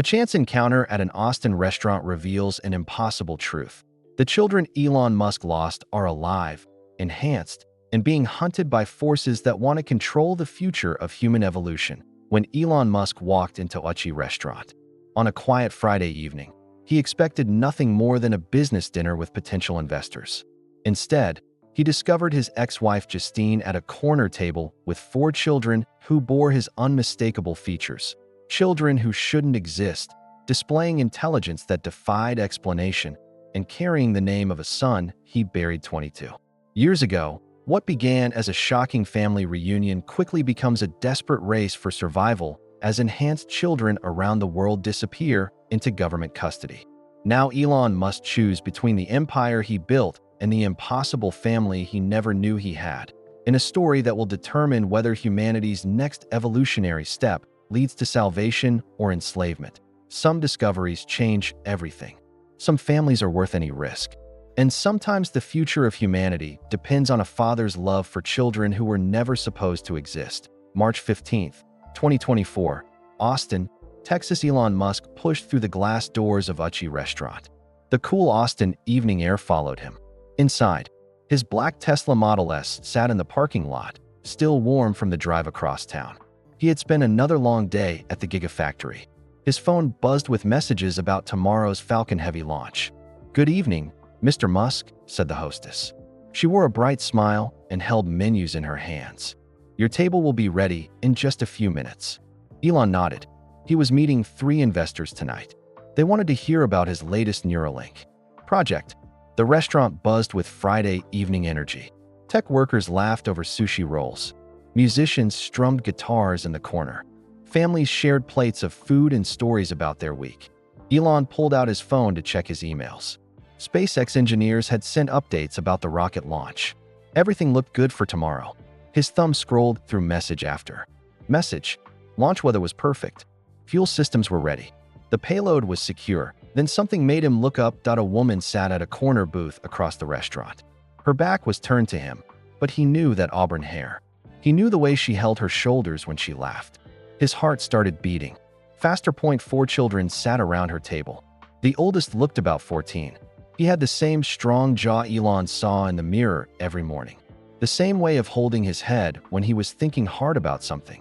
A chance encounter at an Austin restaurant reveals an impossible truth. The children Elon Musk lost are alive, enhanced, and being hunted by forces that want to control the future of human evolution. When Elon Musk walked into Uchi restaurant on a quiet Friday evening, he expected nothing more than a business dinner with potential investors. Instead, he discovered his ex-wife Justine at a corner table with 4 children who bore his unmistakable features. Children who shouldn't exist, displaying intelligence that defied explanation, and carrying the name of a son he buried 22 years ago. What began as a shocking family reunion quickly becomes a desperate race for survival as enhanced children around the world disappear into government custody. Now Elon must choose between the empire he built and the impossible family he never knew he had, in a story that will determine whether humanity's next evolutionary step leads to salvation or enslavement. Some discoveries change everything. Some families are worth any risk. And sometimes the future of humanity depends on a father's love for children who were never supposed to exist. March 15, 2024, Austin, Texas. Elon Musk pushed through the glass doors of Uchi restaurant. The cool Austin evening air followed him. Inside, his black Tesla Model S sat in the parking lot, still warm from the drive across town. He had spent another long day at the Gigafactory. His phone buzzed with messages about tomorrow's Falcon Heavy launch. "Good evening, Mr. Musk," said the hostess. She wore a bright smile and held menus in her hands. "Your table will be ready in just a few minutes." Elon nodded. He was meeting 3 investors tonight. They wanted to hear about his latest Neuralink project. The restaurant buzzed with Friday evening energy. Tech workers laughed over sushi rolls. Musicians strummed guitars in the corner. Families shared plates of food and stories about their week. Elon pulled out his phone to check his emails. SpaceX engineers had sent updates about the rocket launch. Everything looked good for tomorrow. His thumb scrolled through message after message. Launch weather was perfect. Fuel systems were ready. The payload was secure. Then something made him look up. A woman sat at a corner booth across the restaurant. Her back was turned to him, but he knew that auburn hair. He knew the way she held her shoulders when she laughed. His heart started beating. Faster. 4 children sat around her table. The oldest looked about 14. He had the same strong jaw Elon saw in the mirror every morning. The same way of holding his head when he was thinking hard about something.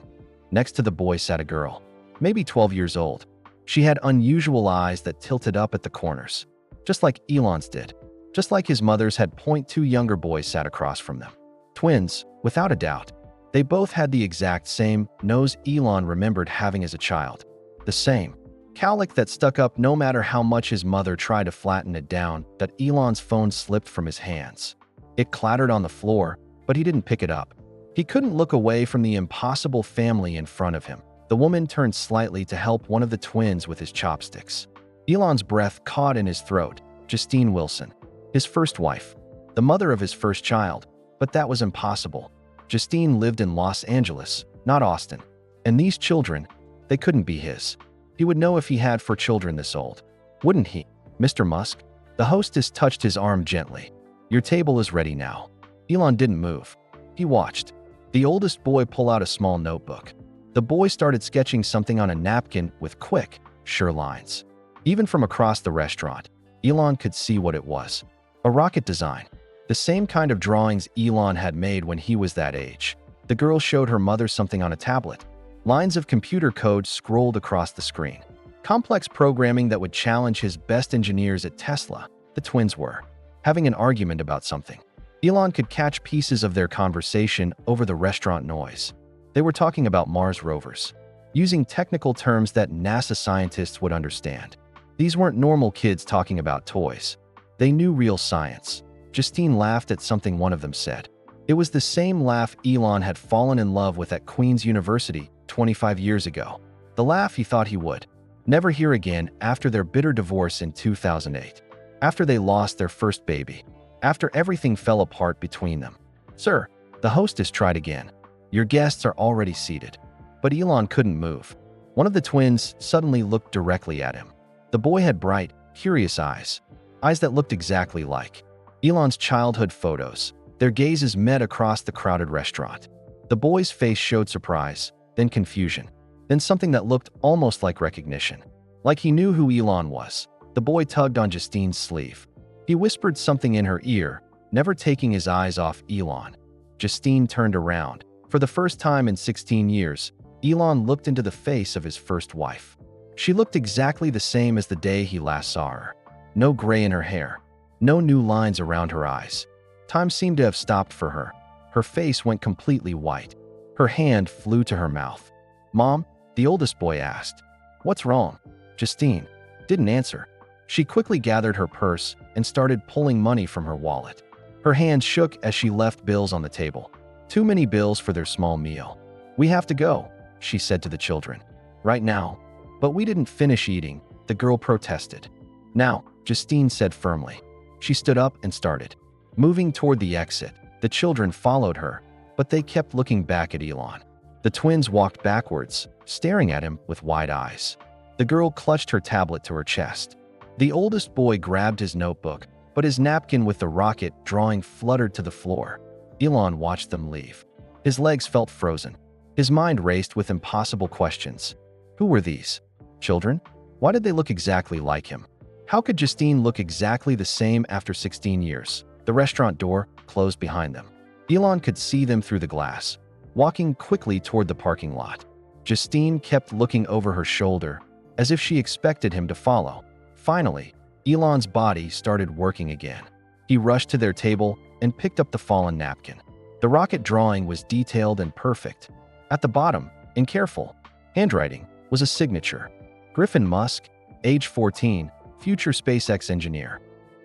Next to the boy sat a girl, maybe 12 years old. She had unusual eyes that tilted up at the corners, just like Elon's did. Just like his mother's had. 2 younger boys sat across from them. Twins, without a doubt. They both had the exact same nose Elon remembered having as a child. The same cowlick that stuck up no matter how much his mother tried to flatten it down. That Elon's phone slipped from his hands. It clattered on the floor, but he didn't pick it up. He couldn't look away from the impossible family in front of him. The woman turned slightly to help one of the twins with his chopsticks. Elon's breath caught in his throat. Justine Wilson, his first wife, the mother of his first child. But that was impossible. Justine lived in Los Angeles, not Austin. And these children, they couldn't be his. He would know if he had 4 children this old, wouldn't he? "Mr. Musk?" The hostess touched his arm gently. "Your table is ready now." Elon didn't move. He watched the oldest boy pull out a small notebook. The boy started sketching something on a napkin with quick, sure lines. Even from across the restaurant, Elon could see what it was. A rocket design. The same kind of drawings Elon had made when he was that age. The girl showed her mother something on a tablet. Lines of computer code scrolled across the screen. Complex programming that would challenge his best engineers at Tesla. The twins were having an argument about something. Elon could catch pieces of their conversation over the restaurant noise. They were talking about Mars rovers, using technical terms that NASA scientists would understand. These weren't normal kids talking about toys. They knew real science. Justine laughed at something one of them said. It was the same laugh Elon had fallen in love with at Queen's University 25 years ago. The laugh he thought he would never hear again after their bitter divorce in 2008. After they lost their first baby. After everything fell apart between them. "Sir," the hostess tried again. "Your guests are already seated." But Elon couldn't move. One of the twins suddenly looked directly at him. The boy had bright, curious eyes. Eyes that looked exactly like Elon's childhood photos. Their gazes met across the crowded restaurant. The boy's face showed surprise, then confusion, then something that looked almost like recognition. Like he knew who Elon was, the boy tugged on Justine's sleeve. He whispered something in her ear, never taking his eyes off Elon. Justine turned around. For the first time in 16 years, Elon looked into the face of his first wife. She looked exactly the same as the day he last saw her. No gray in her hair, no new lines around her eyes. Time seemed to have stopped for her. Her face went completely white. Her hand flew to her mouth. "Mom?" the oldest boy asked. "What's wrong?" Justine didn't answer. She quickly gathered her purse and started pulling money from her wallet. Her hands shook as she left bills on the table. Too many bills for their small meal. "We have to go," she said to the children. "Right now." "But we didn't finish eating," the girl protested. "Now," Justine said firmly. She stood up and started moving toward the exit. The children followed her, but they kept looking back at Elon. The twins walked backwards, staring at him with wide eyes. The girl clutched her tablet to her chest. The oldest boy grabbed his notebook, but his napkin with the rocket drawing fluttered to the floor. Elon watched them leave. His legs felt frozen. His mind raced with impossible questions. Who were these children? Why did they look exactly like him? How could Justine look exactly the same after 16 years? The restaurant door closed behind them. Elon could see them through the glass, walking quickly toward the parking lot. Justine kept looking over her shoulder, as if she expected him to follow. Finally, Elon's body started working again. He rushed to their table and picked up the fallen napkin. The rocket drawing was detailed and perfect. At the bottom, in careful handwriting, was a signature. Griffin Musk, age 14, future SpaceX engineer.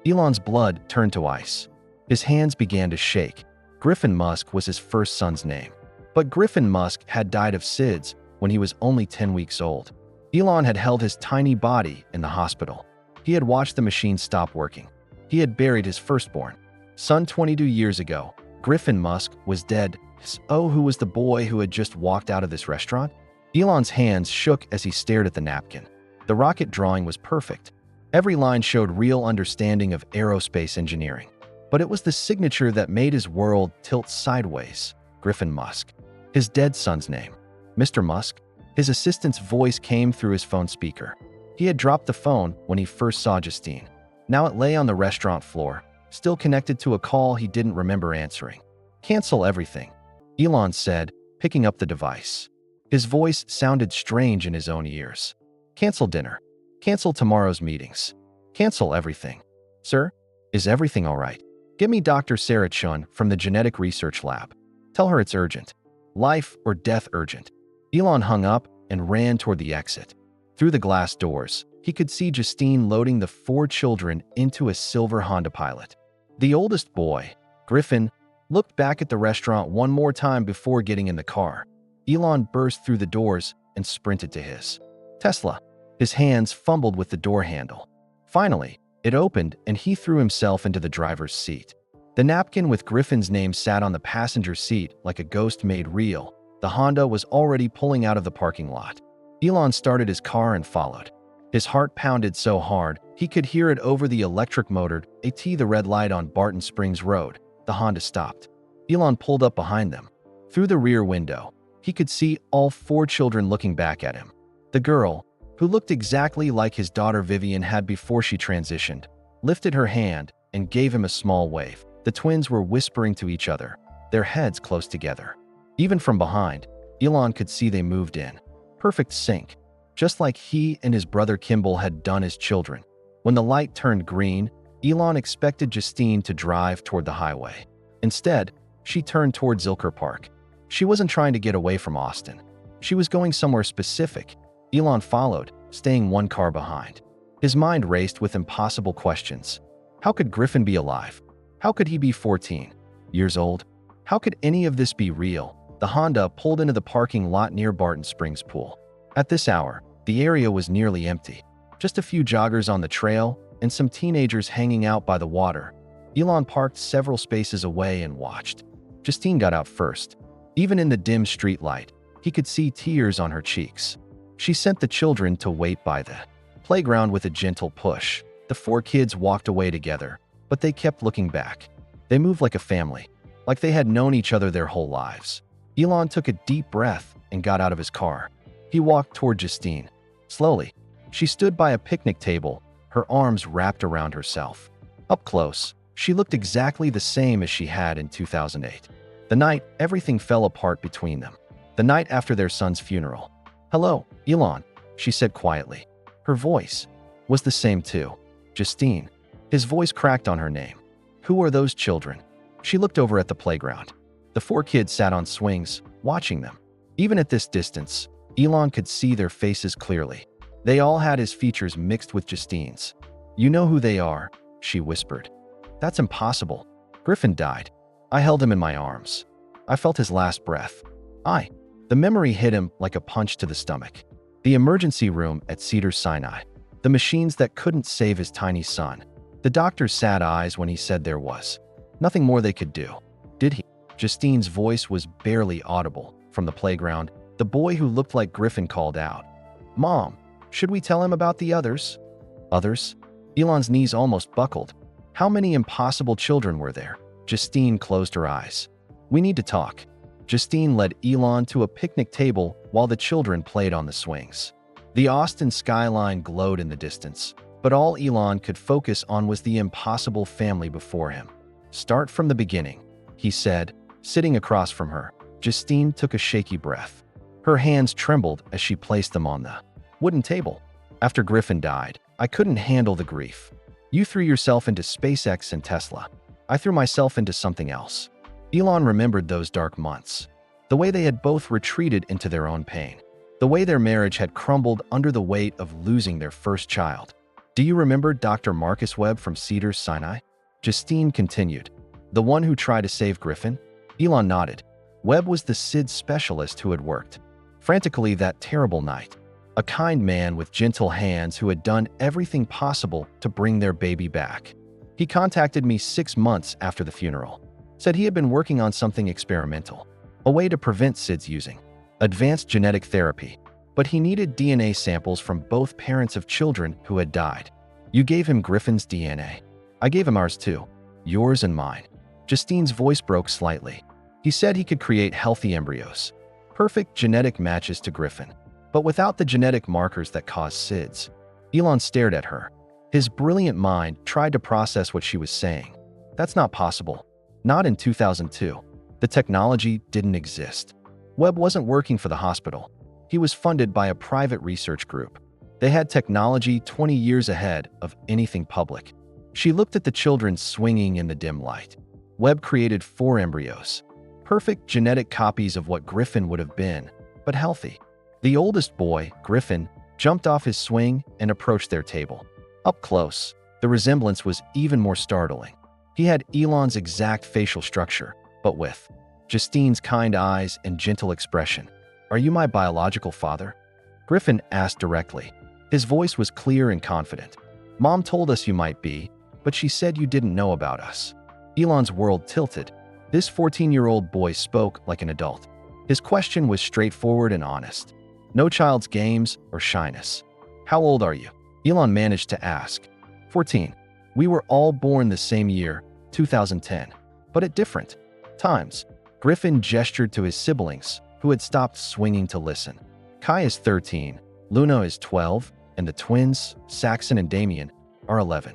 Elon's blood turned to ice. His hands began to shake. Griffin Musk was his first son's name. But Griffin Musk had died of SIDS when he was only 10 weeks old. Elon had held his tiny body in the hospital. He had watched the machine stop working. He had buried his firstborn son 22 years ago. Griffin Musk was dead. Oh, who was the boy who had just walked out of this restaurant? Elon's hands shook as he stared at the napkin. The rocket drawing was perfect. Every line showed real understanding of aerospace engineering. But it was the signature that made his world tilt sideways. Griffin Musk. His dead son's name. Mr. Musk? His assistant's voice came through his phone speaker. He had dropped the phone when he first saw Justine. Now it lay on the restaurant floor, still connected to a call he didn't remember answering. "Cancel everything," Elon said, picking up the device. His voice sounded strange in his own ears. "Cancel dinner. Cancel tomorrow's meetings. Cancel everything." "Sir? Is everything all right? Get me Dr. Sarah Chun from the genetic research lab. Tell her it's urgent. Life or death urgent." Elon hung up and ran toward the exit. Through the glass doors, he could see Justine loading the 4 children into a silver Honda Pilot. The oldest boy, Griffin, looked back at the restaurant one more time before getting in the car. Elon burst through the doors and sprinted to his Tesla. His hands fumbled with the door handle. Finally, it opened and he threw himself into the driver's seat. The napkin with Griffin's name sat on the passenger seat like a ghost made real. The Honda was already pulling out of the parking lot. Elon started his car and followed. His heart pounded so hard, he could hear it over the electric motor. The red light on Barton Springs Road. The Honda stopped. Elon pulled up behind them. Through the rear window, he could see all 4 children looking back at him. The girl, who looked exactly like his daughter Vivian had before she transitioned, lifted her hand and gave him a small wave. The twins were whispering to each other, their heads close together. Even from behind, Elon could see they moved in. Perfect sync, just like he and his brother Kimball had done as children. When the light turned green, Elon expected Justine to drive toward the highway. Instead, she turned toward Zilker Park. She wasn't trying to get away from Austin. She was going somewhere specific. Elon followed, staying 1 car behind. His mind raced with impossible questions. How could Griffin be alive? How could he be 14 years old? How could any of this be real? The Honda pulled into the parking lot near Barton Springs Pool. At this hour, the area was nearly empty. Just a few joggers on the trail and some teenagers hanging out by the water. Elon parked several spaces away and watched. Justine got out first. Even in the dim streetlight, he could see tears on her cheeks. She sent the children to wait by the playground with a gentle push. The 4 kids walked away together, but they kept looking back. They moved like a family, like they had known each other their whole lives. Elon took a deep breath and got out of his car. He walked toward Justine. Slowly, She stood by a picnic table, her arms wrapped around herself. Up close, she looked exactly the same as she had in 2008. The night everything fell apart between them. The night after their son's funeral. "Hello, Elon," she said quietly. Her voice was the same too. "Justine." His voice cracked on her name. "Who are those children?" She looked over at the playground. The 4 kids sat on swings, watching them. Even at this distance, Elon could see their faces clearly. They all had his features mixed with Justine's. "You know who they are," she whispered. "That's impossible. Griffin died. I held him in my arms. I felt his last breath." The memory hit him like a punch to the stomach. The emergency room at Cedars-Sinai. The machines that couldn't save his tiny son. The doctor's sad eyes when he said there was nothing more they could do. "Did he?" Justine's voice was barely audible. From the playground, the boy who looked like Griffin called out, "Mom, should we tell him about the others?" "Others?" Elon's knees almost buckled. How many impossible children were there? Justine closed her eyes. "We need to talk." Justine led Elon to a picnic table while the children played on the swings. The Austin skyline glowed in the distance, but all Elon could focus on was the impossible family before him. "Start from the beginning," he said, sitting across from her. Justine took a shaky breath. Her hands trembled as she placed them on the wooden table. "After Griffin died, I couldn't handle the grief. You threw yourself into SpaceX and Tesla. I threw myself into something else." Elon remembered those dark months. The way they had both retreated into their own pain. The way their marriage had crumbled under the weight of losing their first child. "Do you remember Dr. Marcus Webb from Cedars-Sinai?" Justine continued. "The one who tried to save Griffin?" Elon nodded. Webb was the SIDS specialist who had worked frantically that terrible night. A kind man with gentle hands who had done everything possible to bring their baby back. He contacted me 6 months after the funeral. Said he had been working on something experimental. A way to prevent SIDS using advanced genetic therapy. But he needed DNA samples from both parents of children who had died. "You gave him Griffin's DNA. I gave him ours too. Yours and mine." Justine's voice broke slightly. "He said he could create healthy embryos. Perfect genetic matches to Griffin. But without the genetic markers that cause SIDS." Elon stared at her. His brilliant mind tried to process what she was saying. "That's not possible. Not in 2002. The technology didn't exist." Webb wasn't working for the hospital. He was funded by a private research group. They had technology 20 years ahead of anything public. She looked at the children swinging in the dim light. Webb created 4 embryos. Perfect genetic copies of what Griffin would have been, but healthy. The oldest boy, Griffin, jumped off his swing and approached their table. Up close, the resemblance was even more startling. He had Elon's exact facial structure, but with Justine's kind eyes and gentle expression. "Are you my biological father?" Griffin asked directly. His voice was clear and confident. "Mom told us you might be, but she said you didn't know about us." Elon's world tilted. This 14-year-old boy spoke like an adult. His question was straightforward and honest. No child's games or shyness. "How old are you?" Elon managed to ask. 14. "We were all born the same year, 2010, but at different times." Griffin gestured to his siblings, who had stopped swinging to listen. Kai is 13, Luna is 12, and the twins, Saxon and Damien, are 11.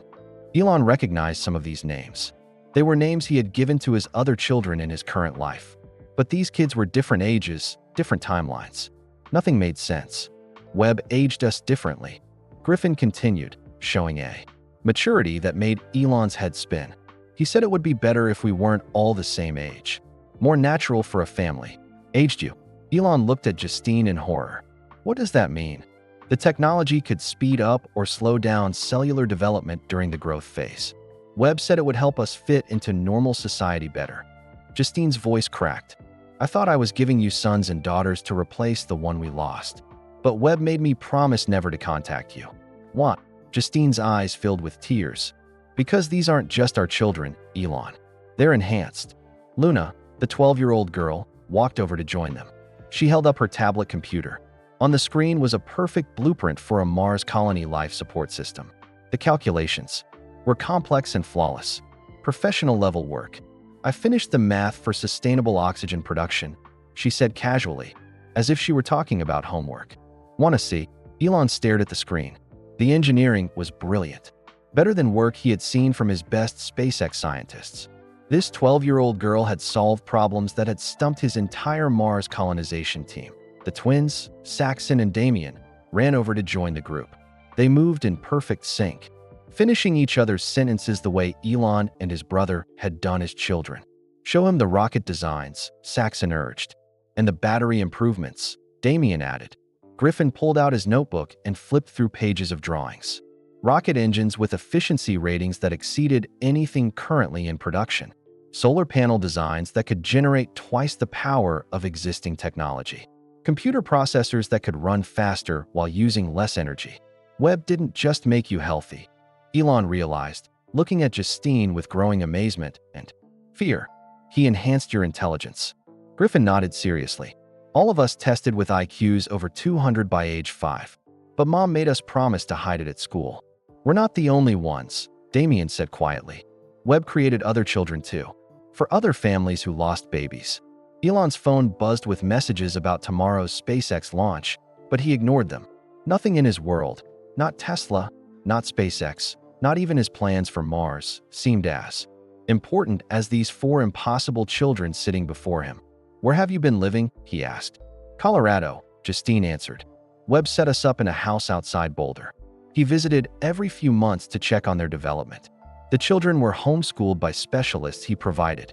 Elon recognized some of these names. They were names he had given to his other children in his current life. But these kids were different ages, different timelines. Nothing made sense. "Webb aged us differently," Griffin continued, showing a maturity that made Elon's head spin. "He said it would be better if we weren't all the same age. More natural for a family." "Aged you?" Elon looked at Justine in horror. "What does that mean?" The technology could speed up or slow down cellular development during the growth phase. Webb said it would help us fit into normal society better. Justine's voice cracked. "I thought I was giving you sons and daughters to replace the one we lost. But Webb made me promise never to contact you." "What?" Justine's eyes filled with tears. "Because these aren't just our children, Elon. They're enhanced." Luna, the 12-year-old girl, walked over to join them. She held up her tablet computer. On the screen was a perfect blueprint for a Mars colony life support system. The calculations were complex and flawless. Professional-level work. "I finished the math for sustainable oxygen production," she said casually, as if she were talking about homework. "Want to see?" Elon stared at the screen. The engineering was brilliant, better than work he had seen from his best SpaceX scientists. This 12-year-old girl had solved problems that had stumped his entire Mars colonization team. The twins, Saxon and Damien, ran over to join the group. They moved in perfect sync, finishing each other's sentences the way Elon and his brother had done as children. "Show him the rocket designs," Saxon urged. "And the battery improvements," Damien added. Griffin pulled out his notebook and flipped through pages of drawings. Rocket engines with efficiency ratings that exceeded anything currently in production. Solar panel designs that could generate twice the power of existing technology. Computer processors that could run faster while using less energy. Webb didn't just make you healthy, Elon realized, looking at Justine with growing amazement and fear. He enhanced your intelligence. Griffin nodded seriously. All of us tested with IQs over 200 by age 5. But Mom made us promise to hide it at school. We're not the only ones, Damien said quietly. Webb created other children too. For other families who lost babies. Elon's phone buzzed with messages about tomorrow's SpaceX launch, but he ignored them. Nothing in his world, not Tesla, not SpaceX, not even his plans for Mars, seemed as important as these 4 impossible children sitting before him. "Where have you been living?" he asked. "Colorado," Justine answered. Webb set us up in a house outside Boulder. He visited every few months to check on their development. The children were homeschooled by specialists he provided.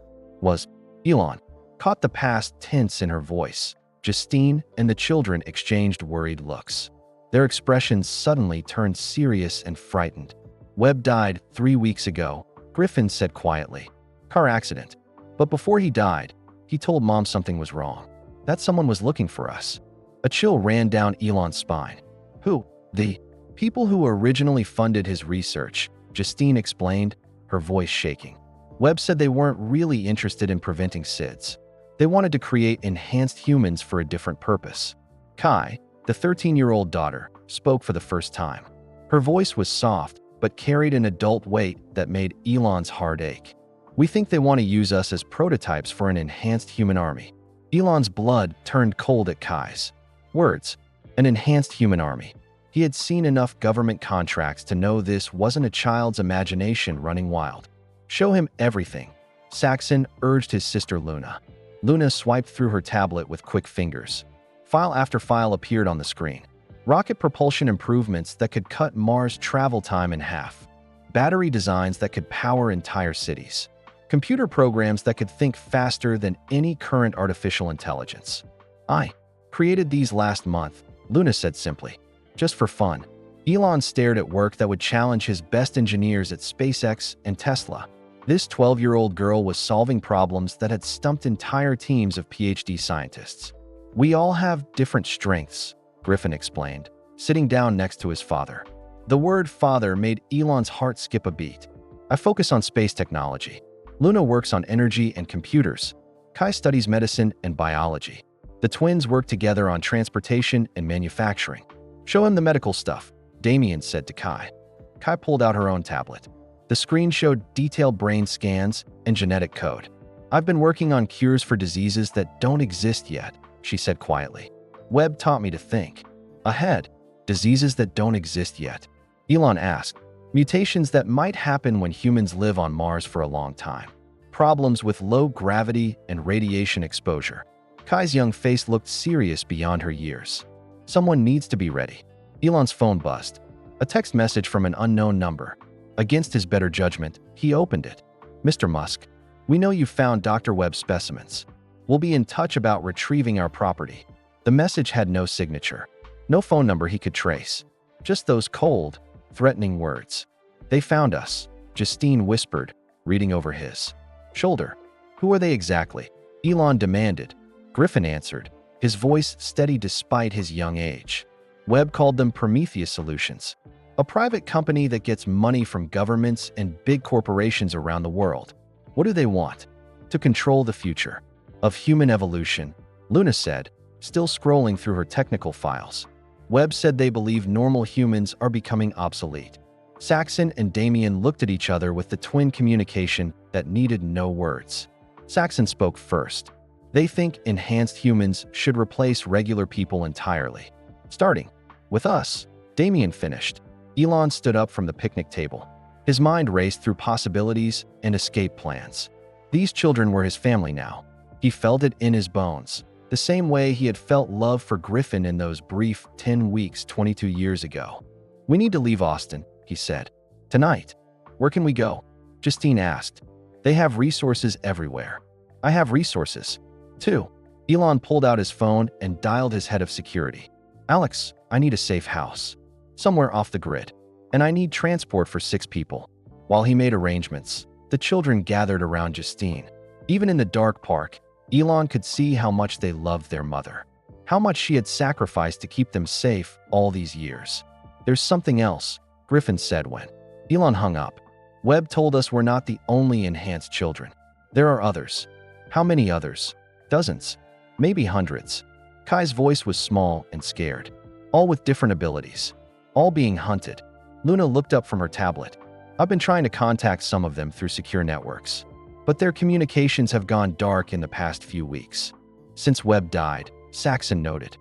Elon caught the past tense in her voice. Justine and the children exchanged worried looks. Their expressions suddenly turned serious and frightened. "Webb died 3 weeks ago," Griffin said quietly. "Car accident. But before he died, he told Mom something was wrong. That someone was looking for us." A chill ran down Elon's spine. "Who?" "The people who originally funded his research," Justine explained, her voice shaking. "Webb said they weren't really interested in preventing SIDS. They wanted to create enhanced humans for a different purpose." Kai, the 13-year-old daughter, spoke for the first time. Her voice was soft, but carried an adult weight that made Elon's heart ache. "We think they want to use us as prototypes for an enhanced human army." Elon's blood turned cold at Kai's words. An enhanced human army. He had seen enough government contracts to know this wasn't a child's imagination running wild. "Show him everything," Saxon urged his sister Luna. Luna swiped through her tablet with quick fingers. File after file appeared on the screen. Rocket propulsion improvements that could cut Mars travel time in half. Battery designs that could power entire cities. Computer programs that could think faster than any current artificial intelligence. "I created these last month," Luna said simply. "Just for fun." Elon stared at work that would challenge his best engineers at SpaceX and Tesla. This 12-year-old girl was solving problems that had stumped entire teams of PhD scientists. "We all have different strengths," Griffin explained, sitting down next to his father. The word father made Elon's heart skip a beat. "I focus on space technology. Luna works on energy and computers. Kai studies medicine and biology. The twins work together on transportation and manufacturing." "Show him the medical stuff," Damien said to Kai. Kai pulled out her own tablet. The screen showed detailed brain scans and genetic code. "I've been working on cures for diseases that don't exist yet," she said quietly. "Webb taught me to think ahead." "Diseases that don't exist yet?" Elon asked. "Mutations that might happen when humans live on Mars for a long time. Problems with low gravity and radiation exposure." Kai's young face looked serious beyond her years. "Someone needs to be ready." Elon's phone buzzed. A text message from an unknown number. Against his better judgment, he opened it. "Mr. Musk, we know you found Dr. Webb's specimens. We'll be in touch about retrieving our property." The message had no signature, no phone number he could trace. Just those cold, threatening words. "They found us," Justine whispered, reading over his shoulder. "Who are they exactly?" Elon demanded. Griffin answered, his voice steady despite his young age. Webb called them Prometheus Solutions, a private company that gets money from governments and big corporations around the world. "What do they want?" "To control the future of human evolution," Luna said, still scrolling through her technical files. Webb said they believe normal humans are becoming obsolete. Saxon and Damien looked at each other with the twin communication that needed no words. Saxon spoke first. "They think enhanced humans should replace regular people entirely. Starting with us," Damien finished. Elon stood up from the picnic table. His mind raced through possibilities and escape plans. These children were his family now. He felt it in his bones, the same way he had felt love for Griffin in those brief 10 weeks 22 years ago. "We need to leave Austin," he said. "Tonight." "Where can we go?" Justine asked. "They have resources everywhere." "I have resources, too." Elon pulled out his phone and dialed his head of security. "Alex, I need a safe house. Somewhere off the grid. And I need transport for 6 people." While he made arrangements, the children gathered around Justine. Even in the dark park, Elon could see how much they loved their mother. How much she had sacrificed to keep them safe all these years. "There's something else," Griffin said when Elon hung up. "Webb told us we're not the only enhanced children. There are others." "How many others?" "Dozens. Maybe hundreds." Kai's voice was small and scared. "All with different abilities. All being hunted." Luna looked up from her tablet. "I've been trying to contact some of them through secure networks, but their communications have gone dark in the past few weeks. Since Webb died," Saxon noted.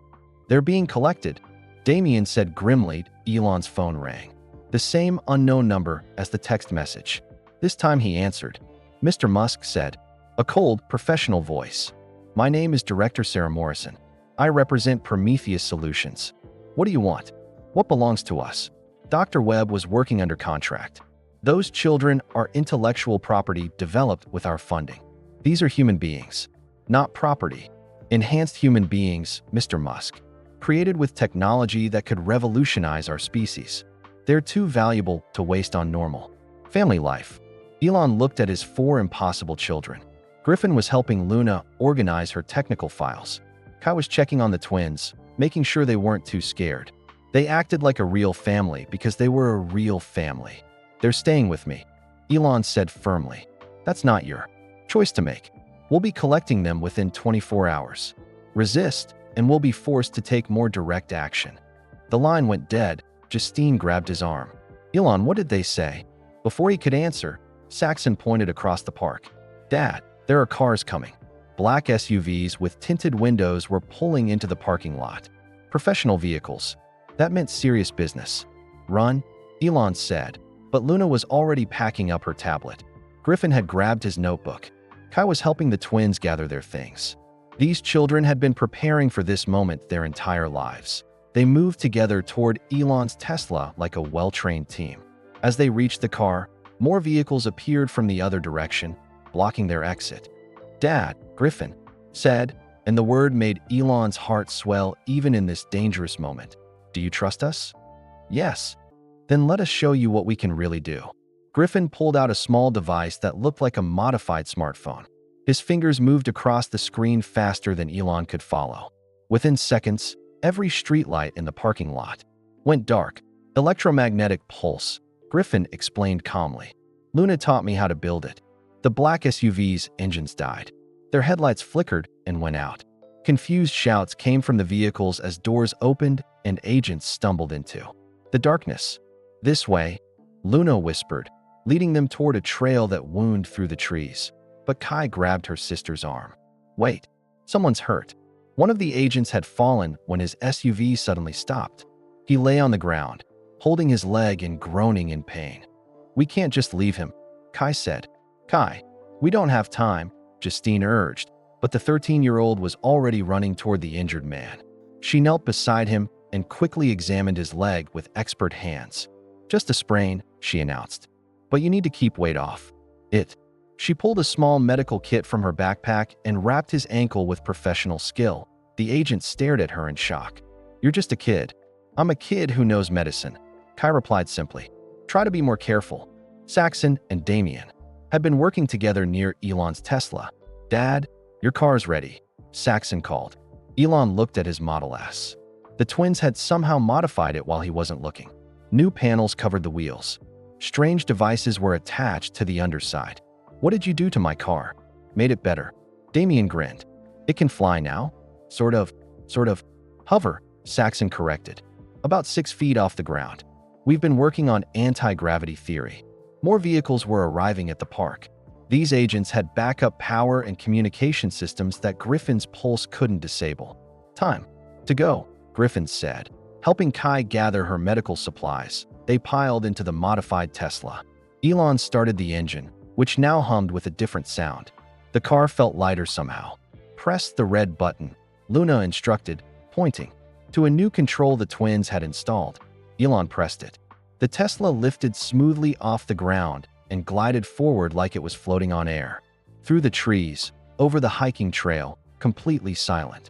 "They're being collected," Damien said grimly. Elon's phone rang. The same unknown number as the text message. This time he answered. Mr. Musk said, a cold, professional voice. "My name is Director Sarah Morrison. I represent Prometheus Solutions. What do you want? What belongs to us?" Dr. Webb was working under contract. "Those children are intellectual property developed with our funding. These are human beings, not property. Enhanced human beings, Mr. Musk. Created with technology that could revolutionize our species. They're too valuable to waste on normal family life." Elon looked at his 4 impossible children. Griffin was helping Luna organize her technical files. Kai was checking on the twins, making sure they weren't too scared. They acted like a real family because they were a real family. "They're staying with me," Elon said firmly. "That's not your choice to make. We'll be collecting them within 24 hours. Resist, and we'll be forced to take more direct action." The line went dead. Justine grabbed his arm. "Elon, what did they say?" Before he could answer, Saxon pointed across the park. "Dad, there are cars coming." Black SUVs with tinted windows were pulling into the parking lot. Professional vehicles. That meant serious business. "Run," Elon said, but Luna was already packing up her tablet. Griffin had grabbed his notebook. Kai was helping the twins gather their things. These children had been preparing for this moment their entire lives. They moved together toward Elon's Tesla like a well-trained team. As they reached the car, more vehicles appeared from the other direction, blocking their exit. "Dad," Griffin said, and the word made Elon's heart swell even in this dangerous moment. "Do you trust us?" "Yes." "Then let us show you what we can really do." Griffin pulled out a small device that looked like a modified smartphone. His fingers moved across the screen faster than Elon could follow. Within seconds, every streetlight in the parking lot went dark. "Electromagnetic pulse," Griffin explained calmly. "Luna taught me how to build it." The black SUV's engines died. Their headlights flickered and went out. Confused shouts came from the vehicles as doors opened and agents stumbled into the darkness. "This way," Luna whispered, leading them toward a trail that wound through the trees. But Kai grabbed her sister's arm. "Wait, someone's hurt." One of the agents had fallen when his SUV suddenly stopped. He lay on the ground, holding his leg and groaning in pain. "We can't just leave him," Kai said. "Kai, we don't have time," Justine urged, but the 13-year-old was already running toward the injured man. She knelt beside him and quickly examined his leg with expert hands. "Just a sprain," she announced. "But you need to keep weight off it." She pulled a small medical kit from her backpack and wrapped his ankle with professional skill. The agent stared at her in shock. "You're just a kid." "I'm a kid who knows medicine," Kai replied simply. "Try to be more careful." Saxon and Damien had been working together near Elon's Tesla. "Dad, your car's ready," Saxon called. Elon looked at his Model S. The twins had somehow modified it while he wasn't looking. New panels covered the wheels. Strange devices were attached to the underside. "What did you do to my car?" "Made it better." Damien grinned. "It can fly now?" Sort of. Hover," Saxon corrected. "About 6 feet off the ground. We've been working on anti-gravity theory." More vehicles were arriving at the park. These agents had backup power and communication systems that Griffin's pulse couldn't disable. "Time to go," Griffin said, helping Kai gather her medical supplies. They piled into the modified Tesla. Elon started the engine, which now hummed with a different sound. The car felt lighter somehow. "Press the red button," Luna instructed, pointing to a new control the twins had installed. Elon pressed it. The Tesla lifted smoothly off the ground and glided forward like it was floating on air. Through the trees, over the hiking trail, completely silent.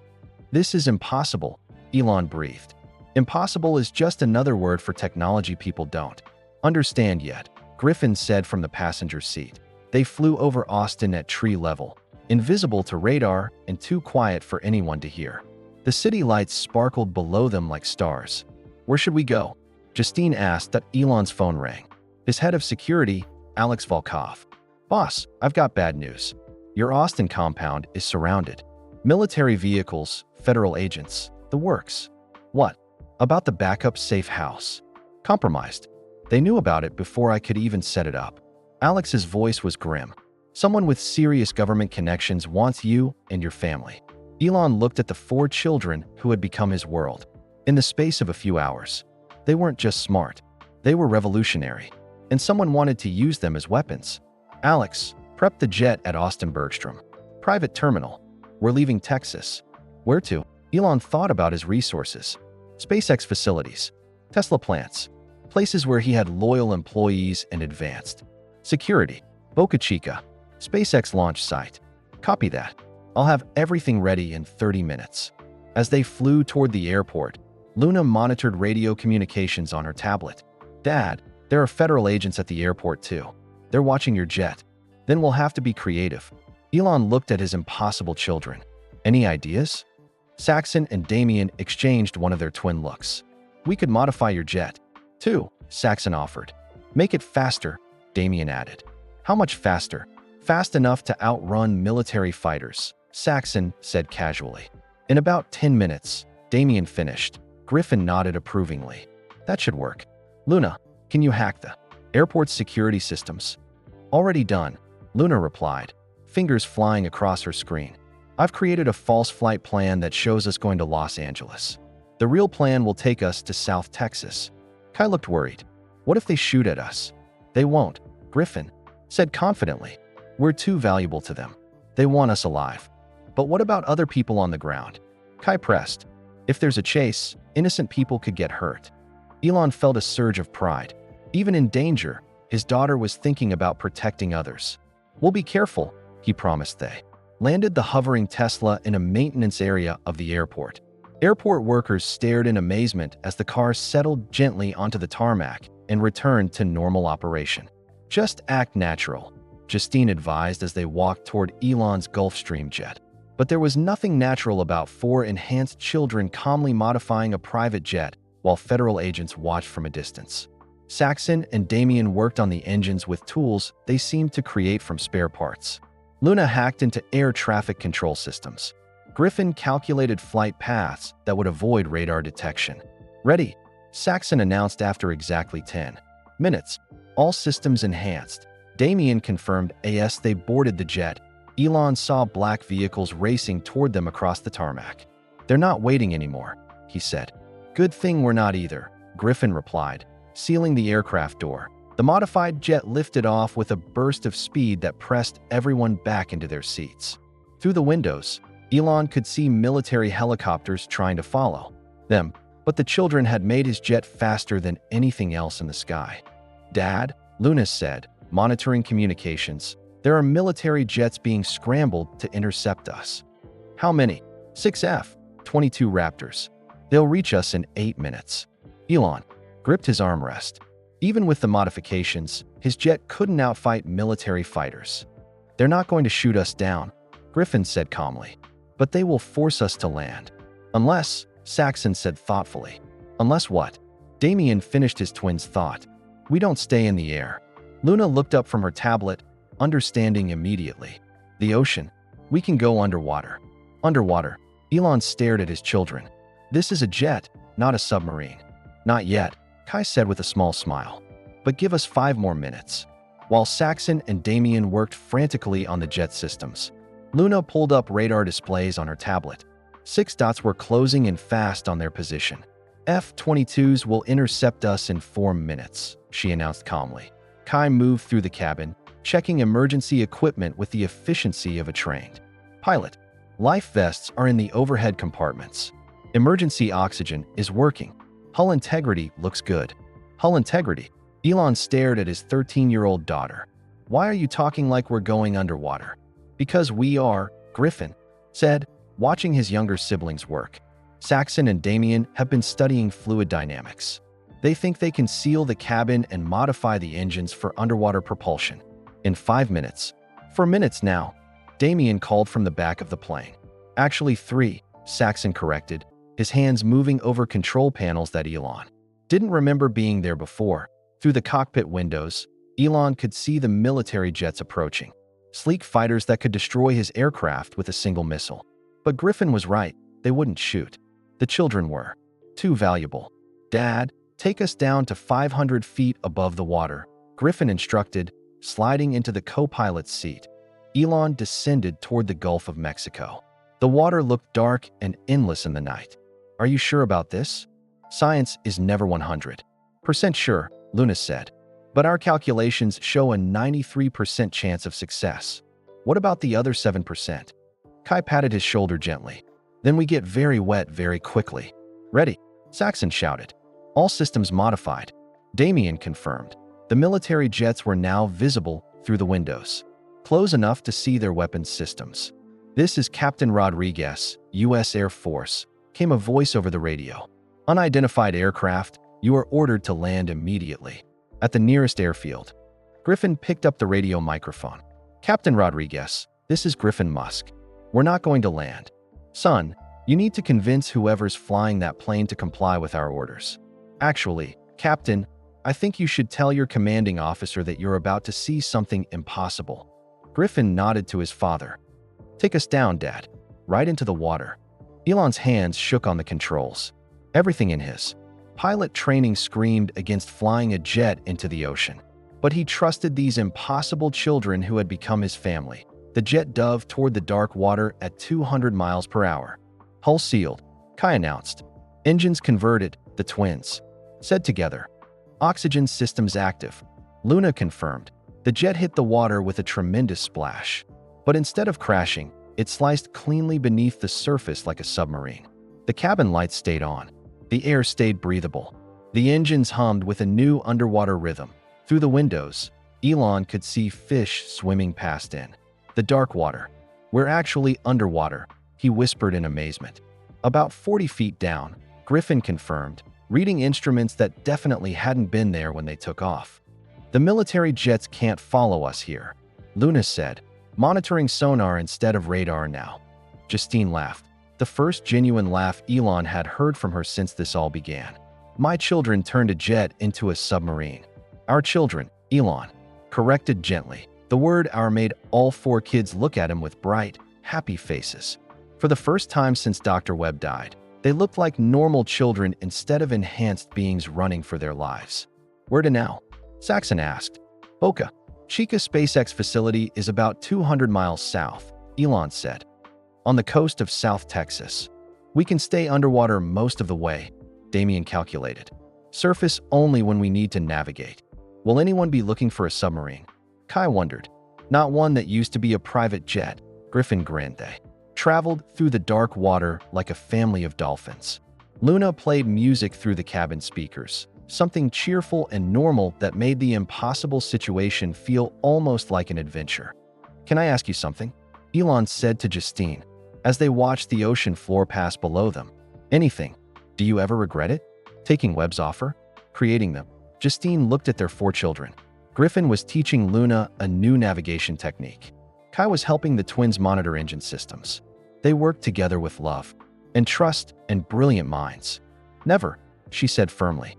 "This is impossible," Elon breathed. Impossible is just another word for technology people don't understand yet, Griffin said from the passenger seat. They flew over Austin at tree level, invisible to radar and too quiet for anyone to hear. The city lights sparkled below them like stars. "Where should we go?" Justine asked. That Elon's phone rang. His head of security, Alex Volkov. "Boss, I've got bad news. Your Austin compound is surrounded. Military vehicles, federal agents, the works." "What? About the backup safe house?" "Compromised. They knew about it before I could even set it up." Alex's voice was grim. "Someone with serious government connections wants you and your family." Elon looked at the 4 children who had become his world. In the space of a few hours, they weren't just smart. They were revolutionary. And someone wanted to use them as weapons. "Alex, prep the jet at Austin Bergstrom. Private terminal. We're leaving Texas." "Where to?" Elon thought about his resources. SpaceX facilities, Tesla plants, places where he had loyal employees and advanced security. Boca Chica, SpaceX launch site. "Copy that. I'll have everything ready in 30 minutes. As they flew toward the airport, Luna monitored radio communications on her tablet. "Dad, there are federal agents at the airport too. They're watching your jet. Then we'll have to be creative." Elon looked at his impossible children. "Any ideas?" Saxon and Damien exchanged one of their twin looks. "We could modify your jet, too," Saxon offered. "Make it faster," Damien added. "How much faster?" "Fast enough to outrun military fighters," Saxon said casually. "In about 10 minutes," Damien finished. Griffin nodded approvingly. "That should work." "Luna, can you hack the airport's security systems?" "Already done," Luna replied, fingers flying across her screen. "I've created a false flight plan that shows us going to Los Angeles. The real plan will take us to South Texas." Kai looked worried. "What if they shoot at us?" "They won't," Griffin said confidently. "We're too valuable to them. They want us alive." "But what about other people on the ground?" Kai pressed. "If there's a chase, innocent people could get hurt." Elon felt a surge of pride. Even in danger, his daughter was thinking about protecting others. "We'll be careful," he promised. They landed the hovering Tesla in a maintenance area of the airport. Airport workers stared in amazement as the car settled gently onto the tarmac and returned to normal operation. "Just act natural," Justine advised as they walked toward Elon's Gulfstream jet. But there was nothing natural about 4 enhanced children calmly modifying a private jet while federal agents watched from a distance. Saxon and Damien worked on the engines with tools they seemed to create from spare parts. Luna hacked into air traffic control systems. Griffin calculated flight paths that would avoid radar detection. "Ready," Saxon announced after exactly 10 minutes. All systems enhanced. Damien confirmed as they boarded the jet. Elon saw black vehicles racing toward them across the tarmac. "They're not waiting anymore," he said. "Good thing we're not either," Griffin replied, sealing the aircraft door. The modified jet lifted off with a burst of speed that pressed everyone back into their seats. Through the windows, Elon could see military helicopters trying to follow them, but the children had made his jet faster than anything else in the sky. "Dad," Luna said, monitoring communications, "there are military jets being scrambled to intercept us." "How many?" 6F, 22 Raptors. "They'll reach us in 8 minutes." Elon gripped his armrest. Even with the modifications, his jet couldn't outfight military fighters. "They're not going to shoot us down," Griffin said calmly. "But they will force us to land." "Unless," Saxon said thoughtfully. "Unless what?" Damien finished his twin's thought. "We don't stay in the air." Luna looked up from her tablet, understanding immediately. "The ocean. We can go underwater." "Underwater?" Elon stared at his children. "This is a jet, not a submarine." "Not yet," Kai said with a small smile. "But give us 5 more minutes." While Saxon and Damien worked frantically on the jet systems, Luna pulled up radar displays on her tablet. 6 dots were closing in fast on their position. F-22s will intercept us in 4 minutes, she announced calmly. Kai moved through the cabin, checking emergency equipment with the efficiency of a trained pilot. Life vests are in the overhead compartments. Emergency oxygen is working. Hull integrity looks good. Hull integrity? Elon stared at his 13-year-old daughter. Why are you talking like we're going underwater? Because we are, Griffin said, watching his younger siblings work. Saxon and Damien have been studying fluid dynamics. They think they can seal the cabin and modify the engines for underwater propulsion. In 5 minutes. 4 minutes now, Damien called from the back of the plane. Actually 3, Saxon corrected, his hands moving over control panels that Elon didn't remember being there before. Through the cockpit windows, Elon could see the military jets approaching. Sleek fighters that could destroy his aircraft with a single missile. But Griffin was right, they wouldn't shoot. The children were too valuable. Dad, take us down to 500 feet above the water, Griffin instructed, sliding into the co-pilot's seat. Elon descended toward the Gulf of Mexico. The water looked dark and endless in the night. Are you sure about this? Science is never 100% sure, Luna said. But our calculations show a 93% chance of success. What about the other 7%? Kai patted his shoulder gently. Then we get very wet very quickly. Ready, Saxon shouted. All systems modified. Damien confirmed. The military jets were now visible through the windows, close enough to see their weapons systems. This is Captain Rodriguez, U.S. Air Force, came a voice over the radio. Unidentified aircraft, you are ordered to land immediately at the nearest airfield. Griffin picked up the radio microphone. Captain Rodriguez, this is Griffin Musk. We're not going to land. Son, you need to convince whoever's flying that plane to comply with our orders. Actually, Captain, I think you should tell your commanding officer that you're about to see something impossible. Griffin nodded to his father. Take us down, Dad. Right into the water. Elon's hands shook on the controls. Everything in his pilot training screamed against flying a jet into the ocean. But he trusted these impossible children who had become his family. The jet dove toward the dark water at 200 miles per hour. Hull sealed, Kai announced. Engines converted, the twins said together. Oxygen systems active. Luna confirmed. The jet hit the water with a tremendous splash. But instead of crashing, it sliced cleanly beneath the surface like a submarine. The cabin lights stayed on. The air stayed breathable. The engines hummed with a new underwater rhythm. Through the windows, Elon could see fish swimming past in the dark water. We're actually underwater, he whispered in amazement. About 40 feet down, Griffin confirmed, reading instruments that definitely hadn't been there when they took off. The military jets can't follow us here, Luna said, monitoring sonar instead of radar now. Justine laughed, the first genuine laugh Elon had heard from her since this all began. My children turned a jet into a submarine. Our children, Elon corrected gently. The word "our" made all 4 kids look at him with bright, happy faces. For the first time since Dr. Webb died, they looked like normal children instead of enhanced beings running for their lives. Where to now? Saxon asked. Boca Chica SpaceX facility is about 200 miles south, Elon said. On the coast of South Texas. We can stay underwater most of the way, Damien calculated. Surface only when we need to navigate. Will anyone be looking for a submarine? Kai wondered. Not one that used to be a private jet, Griffin grinned. They traveled through the dark water like a family of dolphins. Luna played music through the cabin speakers, something cheerful and normal that made the impossible situation feel almost like an adventure. Can I ask you something? Elon said to Justine, as they watched the ocean floor pass below them. Anything. Do you ever regret it? Taking Webb's offer? Creating them? Justine looked at their 4 children. Griffin was teaching Luna a new navigation technique. Kai was helping the twins monitor engine systems. They worked together with love and trust and brilliant minds. Never, she said firmly.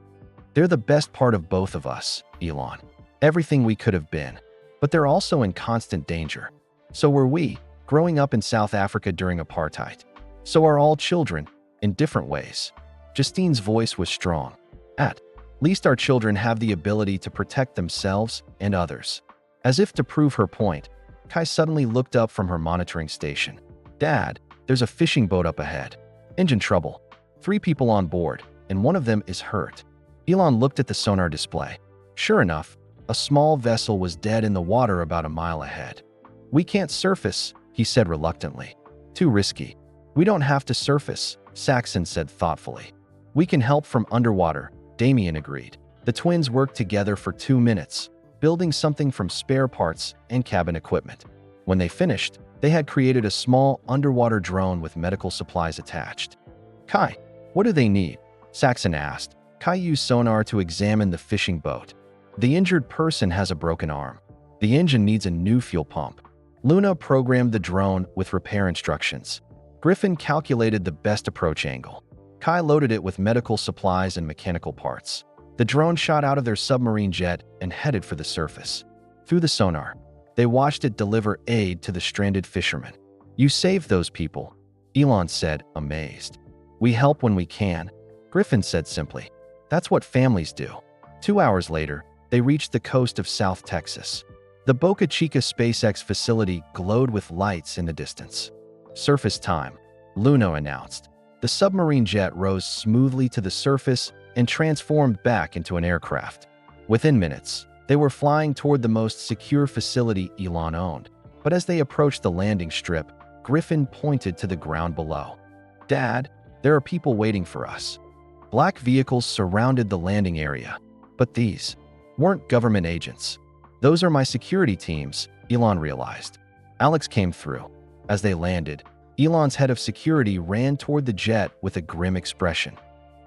They're the best part of both of us, Elon. Everything we could have been. But they're also in constant danger. So were we, growing up in South Africa during apartheid. So are all children, in different ways. Justine's voice was strong. At least our children have the ability to protect themselves and others. As if to prove her point, Kai suddenly looked up from her monitoring station. Dad, there's a fishing boat up ahead. Engine trouble. 3 people on board. and one of them is hurt. Elon looked at the sonar display. Sure enough, a small vessel was dead in the water about a mile ahead. "We can't surface," he said reluctantly. "Too risky." "We don't have to surface," Saxon said thoughtfully. "We can help from underwater," Damien agreed. The twins worked together for 2 minutes, building something from spare parts and cabin equipment. When they finished, they had created a small underwater drone with medical supplies attached. "Kai, what do they need?" Saxon asked. Kai used sonar to examine the fishing boat. "The injured person has a broken arm. The engine needs a new fuel pump." Luna programmed the drone with repair instructions. Griffin calculated the best approach angle. Kai loaded it with medical supplies and mechanical parts. The drone shot out of their submarine jet and headed for the surface. Through the sonar, they watched it deliver aid to the stranded fishermen. "You saved those people," Elon said, amazed. "We help when we can," Griffin said simply. "That's what families do." 2 hours later, they reached the coast of South Texas. The Boca Chica SpaceX facility glowed with lights in the distance. "Surface time," Luna announced. The submarine jet rose smoothly to the surface and transformed back into an aircraft. Within minutes, they were flying toward the most secure facility Elon owned. But as they approached the landing strip, Griffin pointed to the ground below. "Dad, there are people waiting for us." Black vehicles surrounded the landing area. But these weren't government agents. "Those are my security teams," Elon realized. Alex came through. As they landed, Elon's head of security ran toward the jet with a grim expression.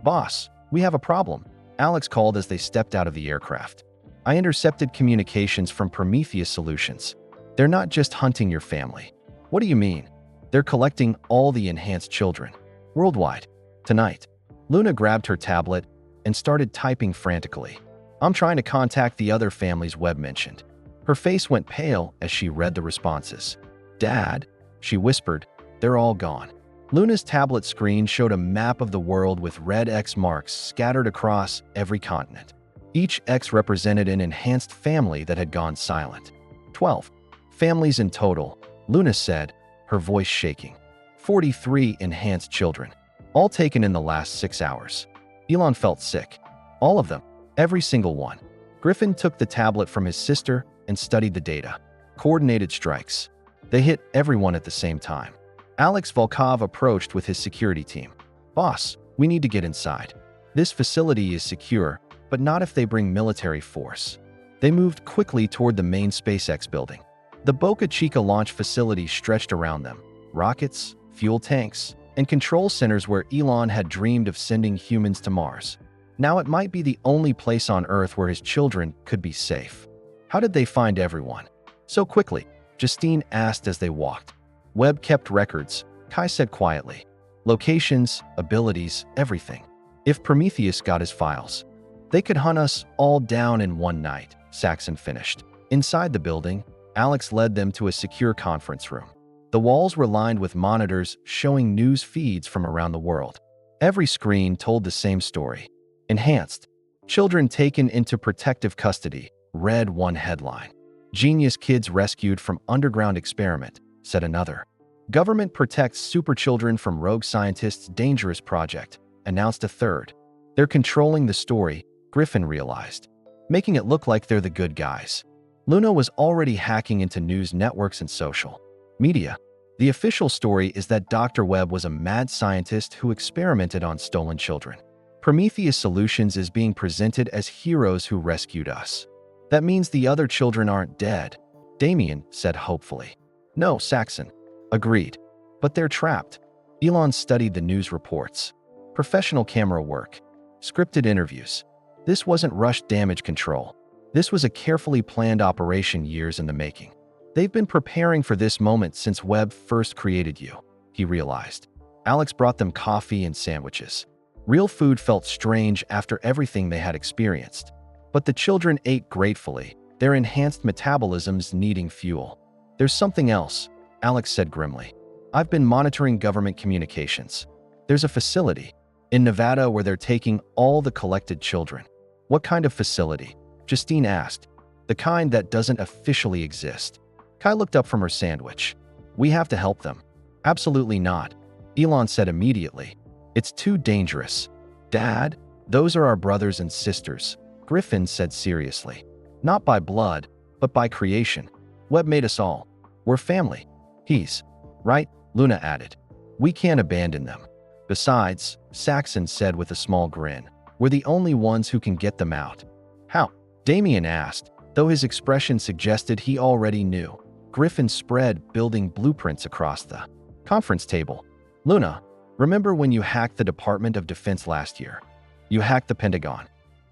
"Boss, we have a problem," Alex called as they stepped out of the aircraft. "I intercepted communications from Prometheus Solutions. They're not just hunting your family." "What do you mean?" "They're collecting all the enhanced children. Worldwide. Tonight." Luna grabbed her tablet and started typing frantically. "I'm trying to contact the other families Webb mentioned." Her face went pale as she read the responses. "Dad," she whispered, "they're all gone." Luna's tablet screen showed a map of the world with red X marks scattered across every continent. Each X represented an enhanced family that had gone silent. 12 families in total, Luna said, her voice shaking. 43 enhanced children, all taken in the last 6 hours. Elon felt sick. All of them. Every single one. Griffin took the tablet from his sister and studied the data. Coordinated strikes. They hit everyone at the same time. Alex Volkov approached with his security team. "Boss, we need to get inside. This facility is secure, but not if they bring military force." They moved quickly toward the main SpaceX building. The Boca Chica launch facility stretched around them. Rockets, fuel tanks, and control centers where Elon had dreamed of sending humans to Mars. Now it might be the only place on Earth where his children could be safe. How did they find everyone so quickly? Justine asked as they walked. "Webb kept records," Kai said quietly. "Locations, abilities, everything. If Prometheus got his files, they could hunt us all down in one night," Saxon finished. Inside the building, Alex led them to a secure conference room. The walls were lined with monitors showing news feeds from around the world. Every screen told the same story. "Enhanced. Children taken into protective custody," read one headline. "Genius kids rescued from underground experiment," said another. "Government protects super children from rogue scientists' dangerous project," announced a third. They're controlling the story, Griffin realized, making it look like they're the good guys. Luna was already hacking into news networks and social media. The official story is that Dr. Webb was a mad scientist who experimented on stolen children. Prometheus Solutions is being presented as heroes who rescued us. "That means the other children aren't dead," Damien said hopefully. "No," Saxon agreed. "But they're trapped." Elon studied the news reports. Professional camera work. Scripted interviews. This wasn't rushed damage control. This was a carefully planned operation years in the making. "They've been preparing for this moment since Webb first created you," he realized. Alex brought them coffee and sandwiches. Real food felt strange after everything they had experienced. But the children ate gratefully, their enhanced metabolisms needing fuel. "There's something else," Alex said grimly. "I've been monitoring government communications. There's a facility in Nevada where they're taking all the collected children." "What kind of facility?" Justine asked. "The kind that doesn't officially exist." Kai looked up from her sandwich. "We have to help them." "Absolutely not," Elon said immediately. "It's too dangerous." Dad, those are our brothers and sisters, Griffin said seriously. Not by blood, but by creation. Webb made us all. We're family. He's right, Luna added. We can't abandon them. Besides, Saxon said with a small grin, we're the only ones who can get them out. How? Damien asked, though his expression suggested he already knew. Griffin spread building blueprints across the conference table. Luna, remember when you hacked the Department of Defense last year? You hacked the Pentagon.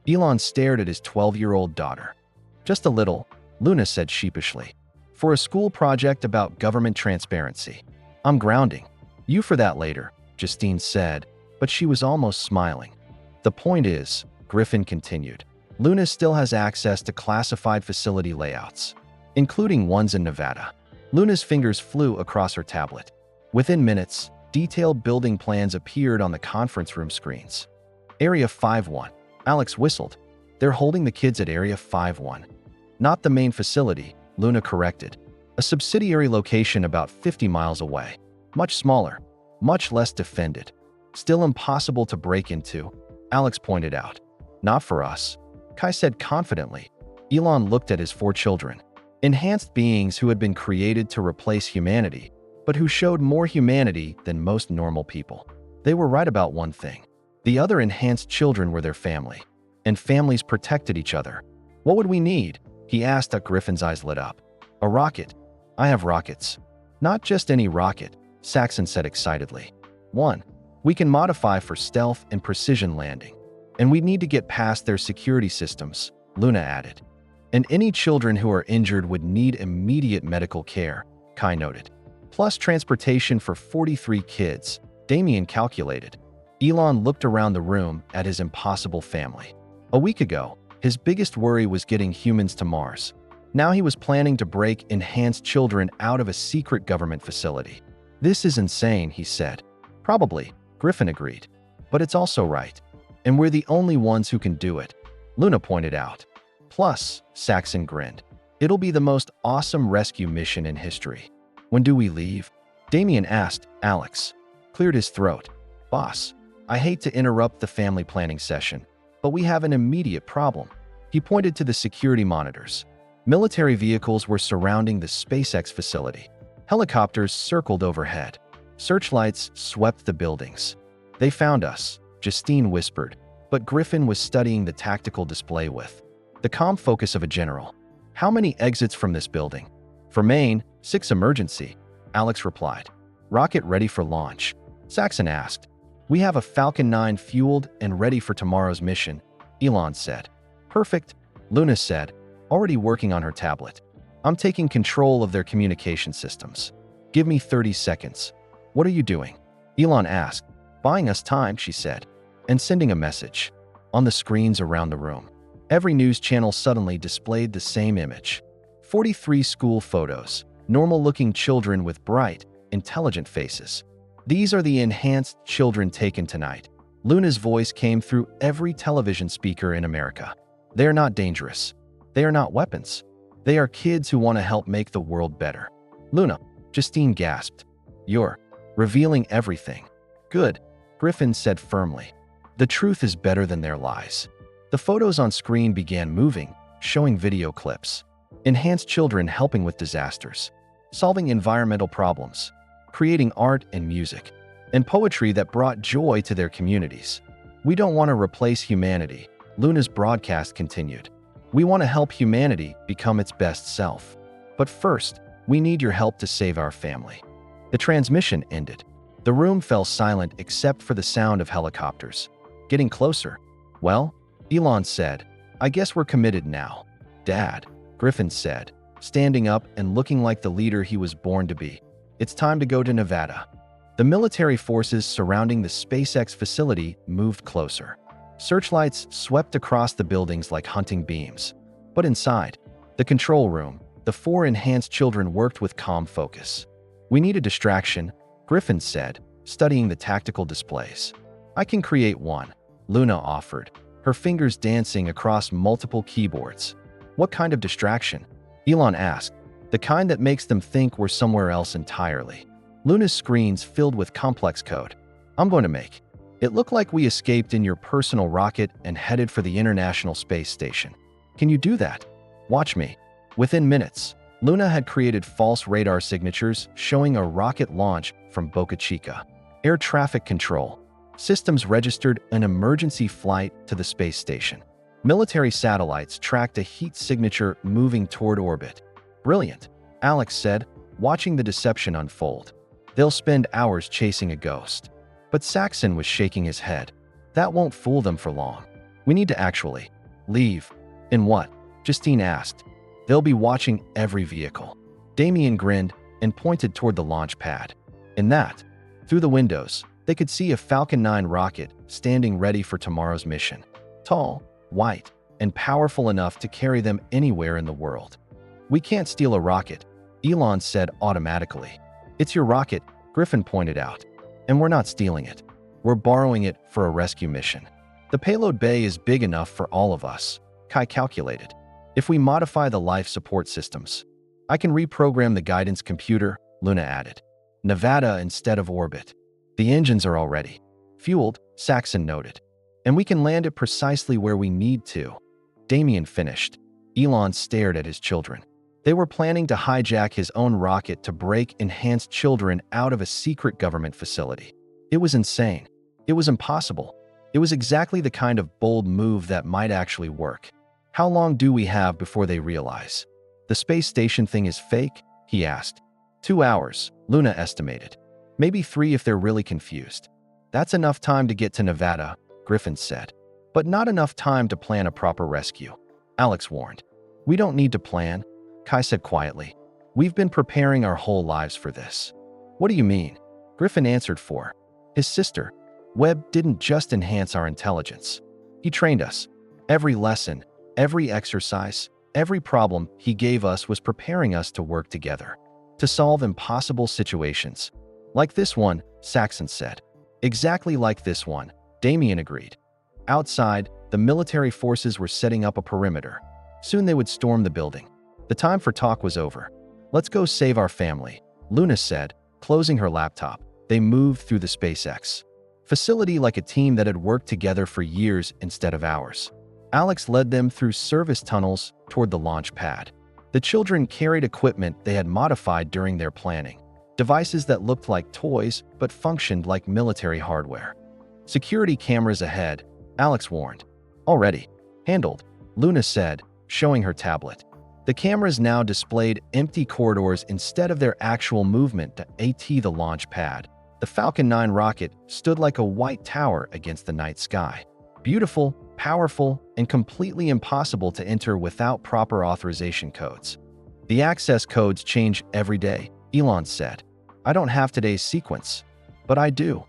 Elon stared at his 12-year-old daughter. Just a little, Luna said sheepishly. For a school project about government transparency. I'm grounding you for that later, Justine said, but she was almost smiling. The point is, Griffin continued, Luna still has access to classified facility layouts, including ones in Nevada. Luna's fingers flew across her tablet. Within minutes, detailed building plans appeared on the conference room screens. Area 51. Alex whistled. They're holding the kids at Area 51. Not the main facility, Luna corrected. A subsidiary location about 50 miles away. Much smaller, much less defended. Still impossible to break into, Alex pointed out. Not for us, Kai said confidently. Elon looked at his 4 children. Enhanced beings who had been created to replace humanity, but who showed more humanity than most normal people. They were right about one thing. The other enhanced children were their family, and families protected each other. What would we need? He asked. Griffin's eyes lit up. A rocket. I have rockets. Not just any rocket, Saxon said excitedly. One we can modify for stealth and precision landing. And we need to get past their security systems, Luna added. And any children who are injured would need immediate medical care, Kai noted. Plus transportation for 43 kids, Damien calculated. Elon looked around the room at his impossible family. A week ago, his biggest worry was getting humans to Mars. Now he was planning to break enhanced children out of a secret government facility. This is insane, he said. Probably, Griffin agreed. But it's also right. And we're the only ones who can do it, Luna pointed out. Plus, Saxon grinned, it'll be the most awesome rescue mission in history. When do we leave? Damien asked. Alex cleared his throat. Boss, I hate to interrupt the family planning session, but we have an immediate problem. He pointed to the security monitors. Military vehicles were surrounding the SpaceX facility. Helicopters circled overhead. Searchlights swept the buildings. They found us, Justine whispered, but Griffin was studying the tactical display with the calm focus of a general. How many exits from this building? For main, 6 emergency, Alex replied. Rocket ready for launch, Saxon asked. We have a Falcon 9 fueled and ready for tomorrow's mission, Elon said. Perfect, Luna said, already working on her tablet. I'm taking control of their communication systems. Give me 30 seconds. What are you doing? Elon asked. Buying us time, she said, and sending a message. On the screens around the room, every news channel suddenly displayed the same image. 43 school photos, normal-looking children with bright, intelligent faces. These are the enhanced children taken tonight. Luna's voice came through every television speaker in America. They are not dangerous. They are not weapons. They are kids who want to help make the world better. Luna, Justine gasped. You're revealing everything. Good, Griffin said firmly. The truth is better than their lies. The photos on screen began moving, showing video clips. Enhanced children helping with disasters, solving environmental problems, creating art and music, and poetry that brought joy to their communities. We don't want to replace humanity, Luna's broadcast continued. We want to help humanity become its best self. But first, we need your help to save our family. The transmission ended. The room fell silent except for the sound of helicopters. Getting closer. Well, Elon said, I guess we're committed now. Dad, Griffin said, standing up and looking like the leader he was born to be. It's time to go to Nevada. The military forces surrounding the SpaceX facility moved closer. Searchlights swept across the buildings like hunting beams. But inside, the control room, the 4 enhanced children worked with calm focus. We need a distraction, Griffin said, studying the tactical displays. I can create one, Luna offered, her fingers dancing across multiple keyboards. What kind of distraction? Elon asked. The kind that makes them think we're somewhere else entirely. Luna's screens filled with complex code. I'm going to make It looked like we escaped in your personal rocket and headed for the International Space Station. Can you do that? Watch me. Within minutes, Luna had created false radar signatures showing a rocket launch from Boca Chica. Air traffic control. Systems registered an emergency flight to the space station. Military satellites tracked a heat signature moving toward orbit. Brilliant, Alex said, watching the deception unfold. They'll spend hours chasing a ghost. But Saxon was shaking his head. That won't fool them for long. We need to actually leave. In what? Justine asked. They'll be watching every vehicle. Damien grinned and pointed toward the launch pad. In that, through the windows, they could see a Falcon 9 rocket standing ready for tomorrow's mission. Tall, white, and powerful enough to carry them anywhere in the world. We can't steal a rocket, Elon said automatically. It's your rocket, Griffin pointed out. And we're not stealing it. We're borrowing it for a rescue mission. The payload bay is big enough for all of us, Kai calculated. If we modify the life support systems, I can reprogram the guidance computer, Luna added. Nevada instead of orbit. The engines are already fueled, Saxon noted. And we can land it precisely where we need to. Damien finished. Elon stared at his children. They were planning to hijack his own rocket to break enhanced children out of a secret government facility. It was insane. It was impossible. It was exactly the kind of bold move that might actually work. How long do we have before they realize? The space station thing is fake? He asked. 2 hours, Luna estimated. Maybe 3 if they're really confused. That's enough time to get to Nevada, Griffin said. But not enough time to plan a proper rescue, Alex warned. We don't need to plan, Kai said quietly. We've been preparing our whole lives for this. What do you mean? Griffin answered for his sister. Webb didn't just enhance our intelligence. He trained us. Every lesson, every exercise, every problem he gave us was preparing us to work together, to solve impossible situations. Like this one, Saxon said. Exactly like this one, Damien agreed. Outside, the military forces were setting up a perimeter. Soon they would storm the building. The time for talk was over. Let's go save our family, Luna said, closing her laptop. They moved through the SpaceX facility like a team that had worked together for years instead of hours. Alex led them through service tunnels toward the launch pad. The children carried equipment they had modified during their planning. Devices that looked like toys but functioned like military hardware. Security cameras ahead, Alex warned. Already handled, Luna said, showing her tablet. The cameras now displayed empty corridors instead of their actual movement to AT the launch pad. The Falcon 9 rocket stood like a white tower against the night sky. Beautiful, powerful, and completely impossible to enter without proper authorization codes. The access codes change every day, Elon said. I don't have today's sequence, but I do,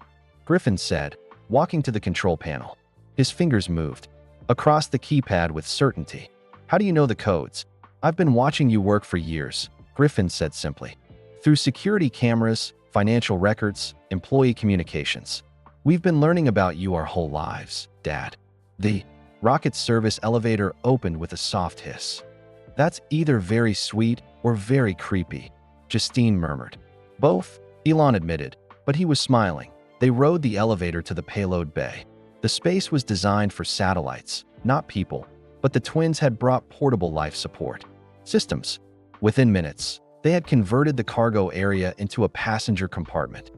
Griffin said, walking to the control panel. His fingers moved across the keypad with certainty. How do you know the codes? I've been watching you work for years, Griffin said simply. Through security cameras, financial records, employee communications. We've been learning about you our whole lives, Dad. The rocket service elevator opened with a soft hiss. That's either very sweet or very creepy, Justine murmured. Both, Elon admitted, but he was smiling. They rode the elevator to the payload bay. The space was designed for satellites, not people, but the twins had brought portable life support systems. Within minutes, they had converted the cargo area into a passenger compartment.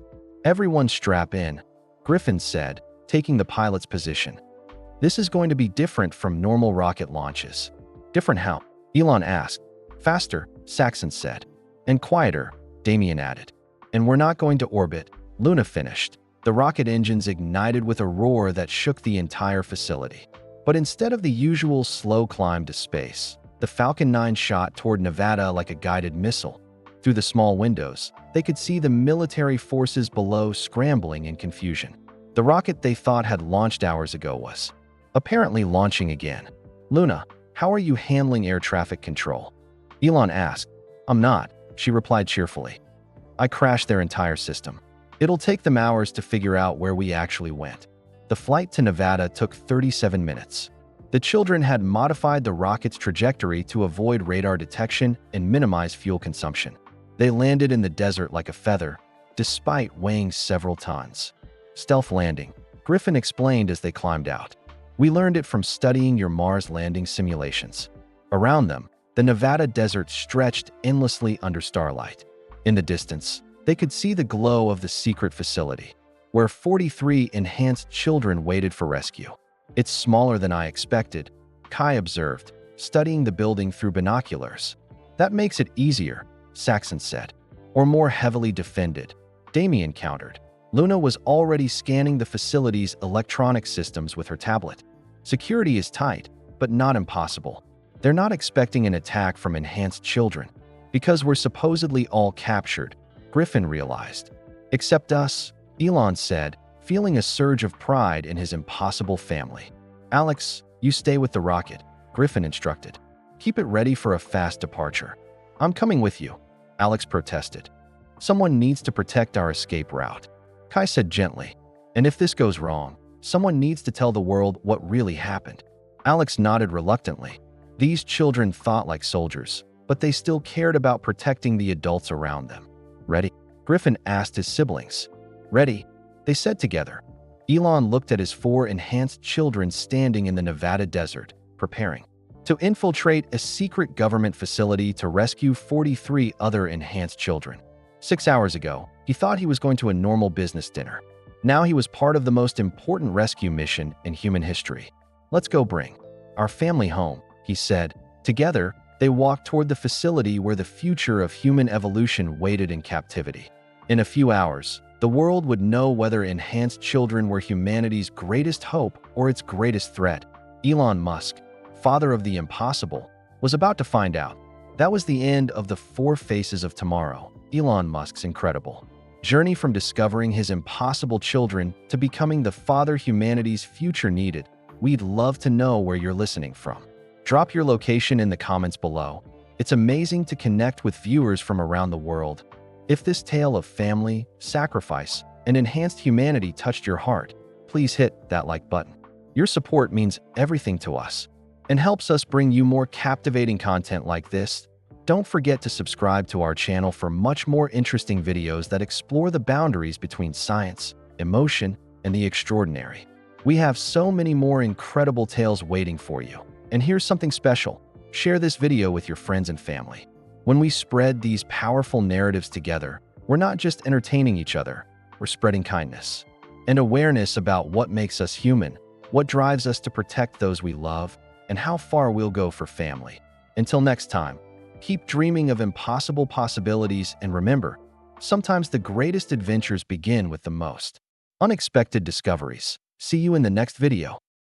Everyone strap in, Griffin said, taking the pilot's position. This is going to be different from normal rocket launches. Different how? Elon asked. Faster, Saxon said. And quieter, Damien added. And we're not going to orbit, Luna finished. The rocket engines ignited with a roar that shook the entire facility. But instead of the usual slow climb to space, the Falcon 9 shot toward Nevada like a guided missile. Through the small windows, they could see the military forces below scrambling in confusion. The rocket they thought had launched hours ago was apparently launching again. Luna, how are you handling air traffic control? Elon asked. I'm not, she replied cheerfully. I crashed their entire system. It'll take them hours to figure out where we actually went. The flight to Nevada took 37 minutes. The children had modified the rocket's trajectory to avoid radar detection and minimize fuel consumption. They landed in the desert like a feather, despite weighing several tons. Stealth landing, Griffin explained as they climbed out. We learned it from studying your Mars landing simulations. Around them, the Nevada desert stretched endlessly under starlight. In the distance, they could see the glow of the secret facility, where 43 enhanced children waited for rescue. It's smaller than I expected, Kai observed, studying the building through binoculars. That makes it easier, Saxon said. Or more heavily defended, Damien countered. Luna was already scanning the facility's electronic systems with her tablet. Security is tight, but not impossible. They're not expecting an attack from enhanced children, because we're supposedly all captured, Griffin realized. Except us, Elon said, feeling a surge of pride in his impossible family. Alex, you stay with the rocket, Griffin instructed. Keep it ready for a fast departure. I'm coming with you, Alex protested. Someone needs to protect our escape route, Kai said gently. And if this goes wrong, someone needs to tell the world what really happened. Alex nodded reluctantly. These children thought like soldiers, but they still cared about protecting the adults around them. Ready? Griffin asked his siblings. Ready, they said together. Elon looked at his 4 enhanced children standing in the Nevada desert, preparing to infiltrate a secret government facility to rescue 43 other enhanced children. 6 hours ago, he thought he was going to a normal business dinner. Now he was part of the most important rescue mission in human history. Let's go bring our family home, he said. Together, they walked toward the facility where the future of human evolution waited in captivity. In a few hours, the world would know whether enhanced children were humanity's greatest hope or its greatest threat. Elon Musk, father of the impossible, was about to find out. That was the end of the 4 faces of tomorrow, Elon Musk's incredible journey from discovering his impossible children to becoming the father humanity's future needed. We'd love to know where you're listening from. Drop your location in the comments below. It's amazing to connect with viewers from around the world. If this tale of family, sacrifice, and enhanced humanity touched your heart, please hit that like button. Your support means everything to us and helps us bring you more captivating content like this. Don't forget to subscribe to our channel for much more interesting videos that explore the boundaries between science, emotion, and the extraordinary. We have so many more incredible tales waiting for you. And here's something special. Share this video with your friends and family. When we spread these powerful narratives together, we're not just entertaining each other, we're spreading kindness and awareness about what makes us human, what drives us to protect those we love, and how far we'll go for family. Until next time, keep dreaming of impossible possibilities, and remember, sometimes the greatest adventures begin with the most unexpected discoveries. See you in the next video.